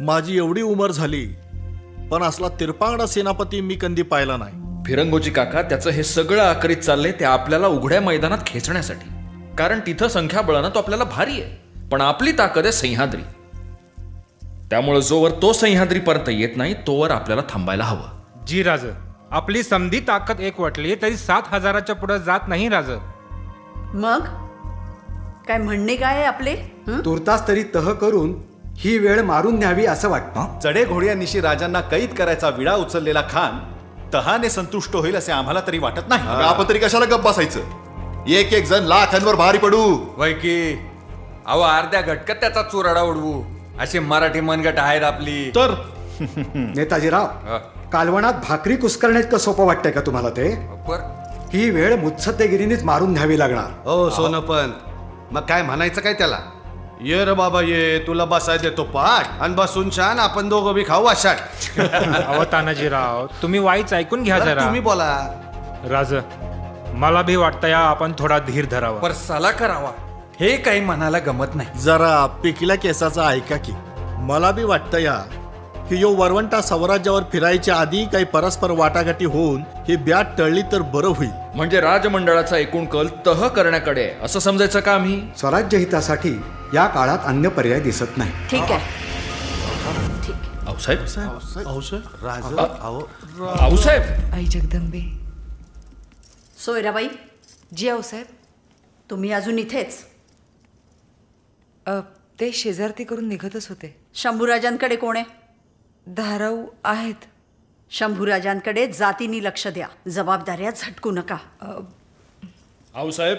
माझी एवढी उमर झाली पण असला तिरपांगडा सेनापती मी कधी पाहिला नाही. फिरंगोजी काका, त्याचं हे सगळं आकरीत चाललंय ते आपल्याला उघड्या मैदानात खेचण्यासाठी. कारण तिथं संख्याबळानं तो आपल्याला भारी आहे, पण आपली ताकद आहे सह्याद्री. त्यामुळे जोवर तो सह्याद्रीपर्यंत येत नाही तोवर आपल्याला थांबायला हवं. जी राज, आपली समधी ताकद एक वाटली तरी 7,000च्या पुढे जात नाही राज. मग काय म्हणणे काय आहे आपले? तुर्तास तरी तह करून ही वेळ मारून न्यावी असं वाटतं. चढे घोड्यांनिशी राजांना कैद करायचा विडा उचललेला खान तहाने संतुष्ट होईल असे आम्हाला तरी वाटत नाही. आपण तरी कशाला गप्प बसायचं? एक एक जण लाखांवर भारी पडू. वय की अहो, अर्ध्या घटकात त्याचा चुराडा उडवू अशी मराठी मनगट आहेत आपली. तर नेताजीराव, कालवणात भाकरी कुस्करणे इतकं सोपं वाटतंय का तुम्हाला ते? ही वेळ मुत्सद्देगिरीनेच मारून न्यावी लागणार. हो सोनपंत, मग काय म्हणायचं काय त्याला? ये रे बाबा ये, तुला बसाय देतो पाठ आणि बसून छान आपण दोघं बी खाऊ वाशाट. अहो तानाजीराव, तुम्ही वाईच ऐकून घ्या जरा. तुम्ही बोला. राज, मला भी वाटतं या आपण थोडा धीर धरावा. पर सला करावा हे काही मनाला गमत नाही. जरा पिकल्या केसाचा ऐका की. मला बी वाटतं या की यो वरवंटा स्वराज्यावर फिरायच्या आधी काही परस्पर वाटाघाटी होऊन ही ब्याट टळली तर बरं होईल. म्हणजे राजमंडळाचा एकूण कल तह करण्याकडे आहे, असं समजायचं का आम्ही? स्वराज्य हितासाठी या काळात अन्य पर्याय दिसत नाही. ठीक आहे, ठीक आहे. आऊसाहेब, आई जगदंबे. सोयराबाई, जी आऊसाहेब. तुम्ही अजून इथेच? ते शेजारती करून निघतच होते. शंभूराजांकडे कोण आहे? धाराऊ आहेत. शंभूराजांकडे जातीनी लक्ष द्या, जबाबदाऱ्या झटकू नका. आऊसाहेब,